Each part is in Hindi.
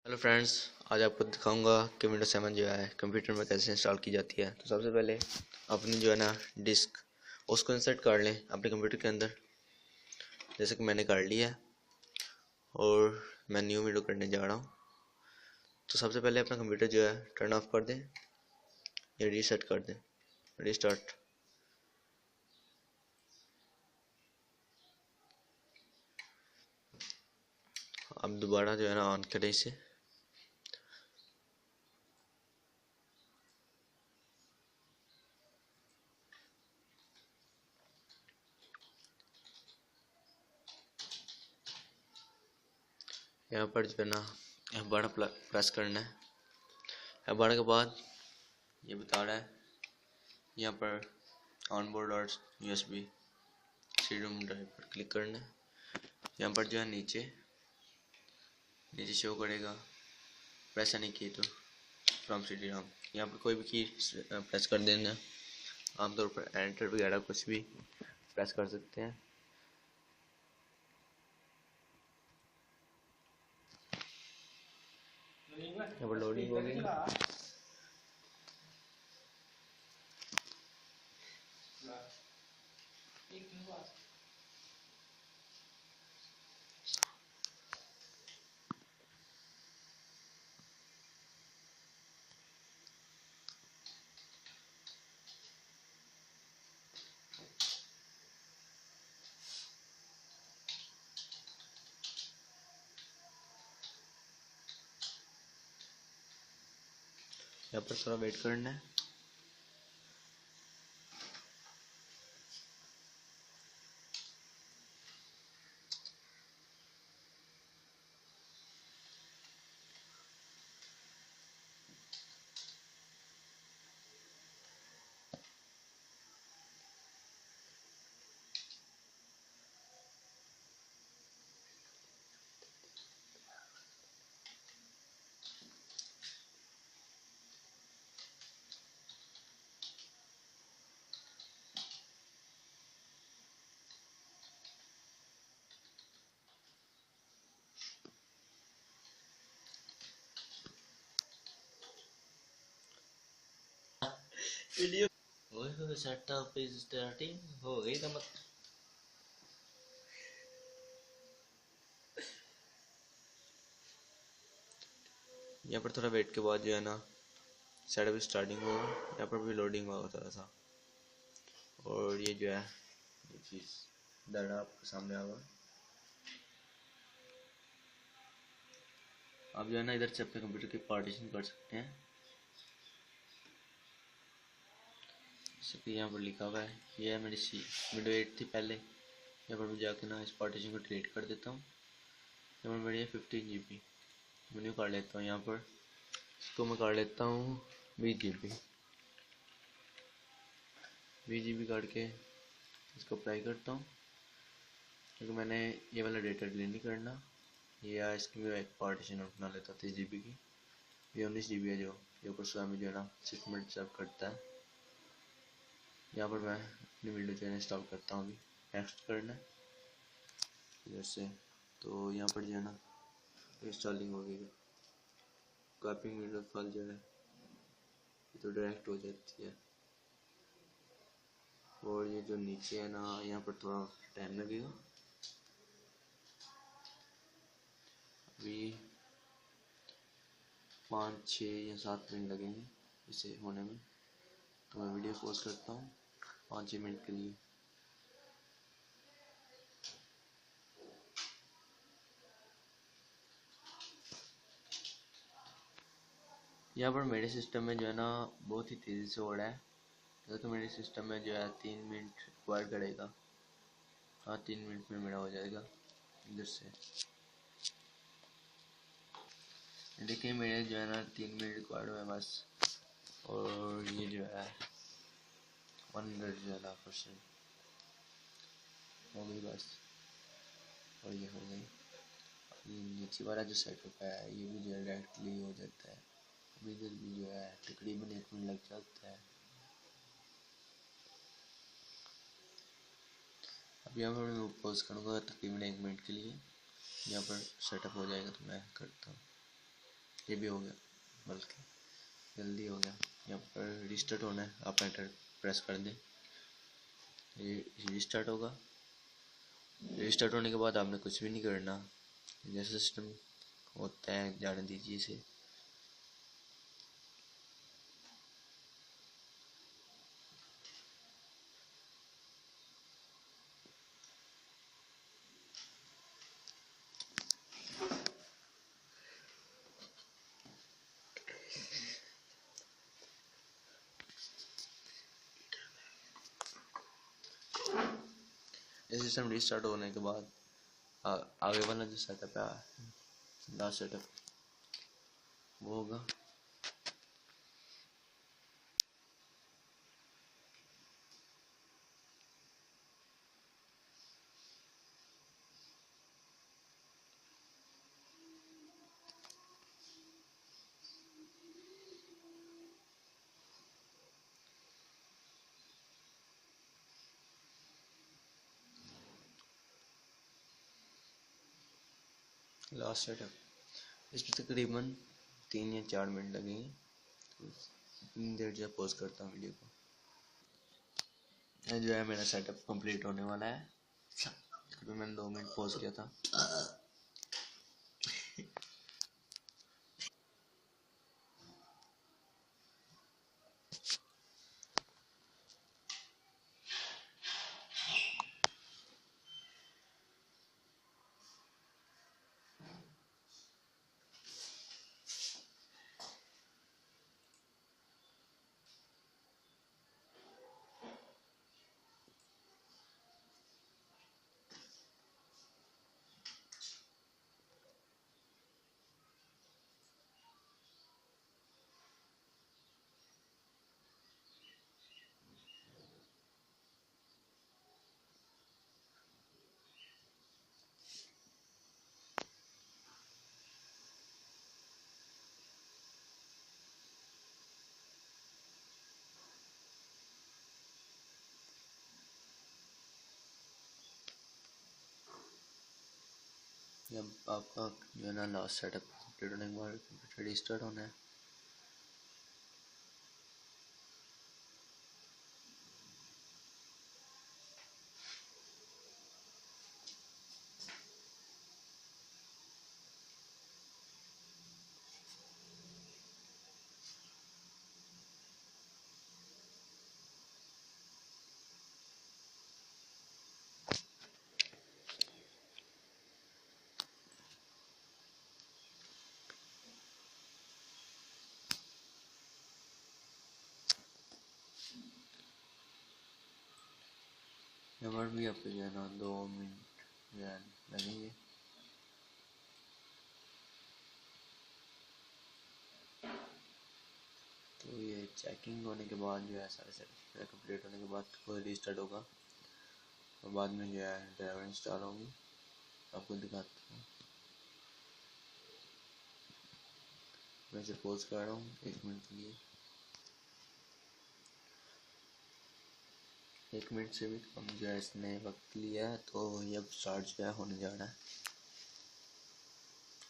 हेलो फ्रेंड्स, आज आपको दिखाऊंगा कि विंडो 7 जो है कंप्यूटर में कैसे इंस्टॉल की जाती है। तो सबसे पहले अपनी जो है ना डिस्क उसको इंसर्ट कर लें अपने कंप्यूटर के अंदर, जैसे कि मैंने कर लिया है और मैं न्यू विंडो करने जा रहा हूँ। तो सबसे पहले अपना कंप्यूटर जो है टर्न ऑफ कर दें या रीसेट कर दें, रीस्टार्ट। अब दोबारा जो है ना ऑन करें इसे। यहाँ पर जो है ना F12 प्रेस करना है। F12 के बाद ये बता रहा है यहाँ पर ऑन बोर्ड और USB CD-ROM ड्राइव पर क्लिक करना है। यहाँ पर जो है नीचे शो करेगा प्रेस नहीं की तो फ्रॉम CD-ROM। यहाँ पर कोई भी की प्रेस कर देना, आमतौर पर एंटर वगैरह कुछ भी प्रेस कर सकते हैं। यहाँ पर लोडिंग हो गई। यहाँ पर थोड़ा वेट करना है। वीडियो सेटअप इज स्टार्टिंग हो गई तो मत। यहाँ पर थोड़ा वेट के बाद जो है ना सेटअप स्टार्टिंग होगा। यहाँ पर भी लोडिंग हुआ थोड़ा सा, और ये जो है ये चीज़ डाटा आपके सामने आ गया। आप जो है ना इधर से अपने कंप्यूटर की पार्टीशन कर सकते हैं, जैसे कि यहाँ पर लिखा हुआ है। ये है मेरी विंडो 8 थी पहले। यहाँ पर मैं जाके ना इस पार्टीशन को डिलीट कर देता हूँ। यहाँ पर मेरी 15 GB मेन्यू कर लेता हूँ। यहाँ पर इसको मैं कर लेता हूँ 20 GB करके इसको अप्लाई करता हूँ, क्योंकि मैंने ये वाला डेटा डिलीट नहीं करना। या इसकी मैं एक पार्टीशन बना लेता 30 GB की। ये 19 GB है जो ये ऊपर स्वयं जो है ना 6 मिनट सर्व करता है। यहाँ पर मैं अपनी वीडियो जो है इंस्टॉल करता हूँ। अभी नेक्स्ट करना है इधर से। तो यहाँ पर जो है ना इंस्टॉलिंग हो गई। कॉपी वीडियो फाइल जो है तो डायरेक्ट हो जाती है, और ये जो नीचे है ना यहाँ पर थोड़ा टाइम लगेगा। अभी 5, 6 या 7 मिनट लगेंगे इसे होने में। तो मैं वीडियो पॉज करता हूँ 5-6 मिनट के लिए। यहाँ पर मेरे सिस्टम में जो है ना बहुत ही तेज़ी से हो रहा है। जैसे कि मेरे सिस्टम में जो है 3 मिनट रिक्वायर करेगा। हाँ, 3 मिनट में मेरा हो जाएगा। इधर से देखिए मेरे जो है ना 3 मिनट रिक्वायर्ड है बस, और ये जो है 100 जो है ना % हो गई बस, और ये हो गई। ये नीचे वाला जो सेटअप है ये भी जो है डायरेक्टली हो जाता है। अभी इधर भी जो है तकरीबन 1 मिनट लग जाता है। अब यहाँ पर मैं पॉज करूँगा तकरीबन 1 मिनट के लिए। यहाँ पर सेटअप हो जाएगा तो मैं करता हूँ। ये भी हो गया, बल्कि जल्दी हो गया। यहाँ पर रिस्टार्ट होना है, आप एंटर प्रेस कर दें, ये रिस्टार्ट होगा। रिस्टार्ट होने के बाद आपने कुछ भी नहीं करना, जैसा सिस्टम होता है जाने दीजिए इसे। ये सिस्टम रिस्टार्ट होने के बाद आगे वाला जो सेटअप है, लास्ट सेटअप, वो होगा। लास्ट सेटअप, इस पर तकरीबन 3 या 4 मिनट लगेंगे, तो इतनी देर जो पॉज करता हूँ वीडियो को। ये जो है मेरा सेटअप कंप्लीट होने वाला है, तो मैंने 2 मिनट पॉज किया था। जब आपका जो है ना लास्ट सेटअप कंप्लीट होने के बाद कंप्यूटर रिस्टार्ट होना है। यहाँ पर भी आपको जो है ना 2 मिनट जो है लगेंगे। तो ये चेकिंग होने के बाद जो है सारे सेटअप कंप्लीट होने के बाद खुद रिस्टार्ट होगा, और बाद में जो है ड्राइवर इंस्टॉल होगी। आपको दिखाता हूँ, मैं इसे पॉज कर रहा हूँ 1 मिनट के लिए। 1 मिनट से भी कम जो है इसने वक्त लिया है, तो ये अब स्टार्ट जो है होने जा रहा है।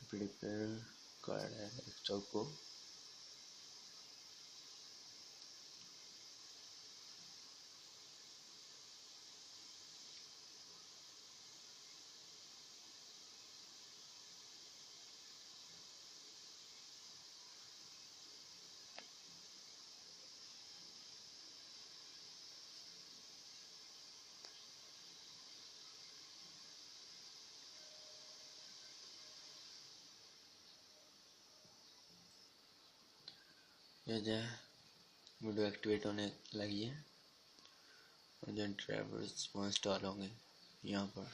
प्रिपेयर कर रहा है डेस्कटॉप को। ये जो है विंडो एक्टिवेट होने लगी है, और जो ड्राइवर्स वो इंस्टॉल होंगे यहाँ पर।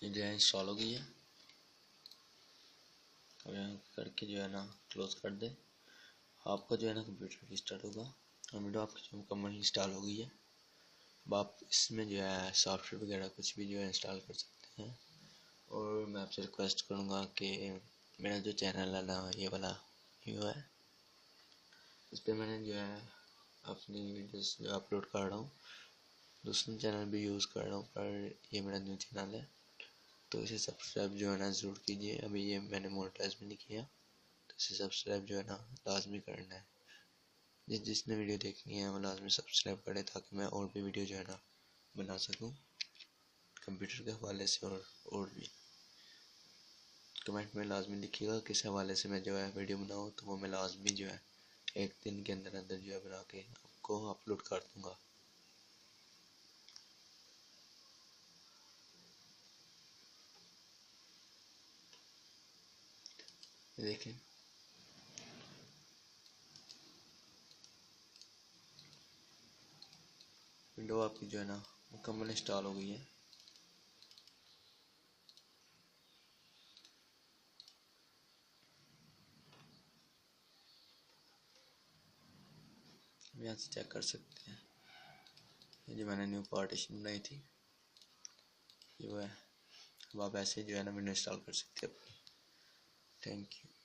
ये जो है इंस्टॉल हो गई है। अब यहाँ करके जो है ना क्लोज कर दे। आपका जो है ना कंप्यूटर रिस्टार्ट होगा और विंडो आपकी जो मुकम्मल इंस्टॉल हो गई है। अब आप इसमें जो है सॉफ्टवेयर वगैरह कुछ भी जो है इंस्टॉल कर सकते हैं। और मैं आपसे रिक्वेस्ट करूँगा कि मेरा जो चैनल है ना ये वाला व्यू है, इस पर मैंने जो है अपनी वीडियोस जो अपलोड कर रहा हूँ, दूसरे चैनल भी यूज़ कर रहा हूँ, पर ये मेरा न्यू चैनल है तो इसे सब्सक्राइब जो है ना ज़रूर कीजिए। अभी ये मैंने मोनेटाइज भी नहीं किया तो इसे सब्सक्राइब जो है ना लाजमी करना है। जिसने वीडियो देखनी है वो लाजमी सब्सक्राइब करे ताकि मैं और भी वीडियो जो है ना बना सकूँ कंप्यूटर के हवाले से। और भी कमेंट में लाजमी लिखिएगा किस हवाले से मैं जो है वीडियो बनाऊँ, तो वो मैं लाजमी जो है एक दिन के अंदर अंदर जो है बना के आपको अपलोड कर दूँगा। देखें विंडो आपकी जो है ना मुकम्मल इंस्टॉल हो गई है। यहाँ से चेक कर सकते हैं ये जो मैंने न्यू पार्टीशन बनाई थी ये वो है। अब आप ऐसे जो है ना विंडो इंस्टॉल कर सकते हैं। Thank you.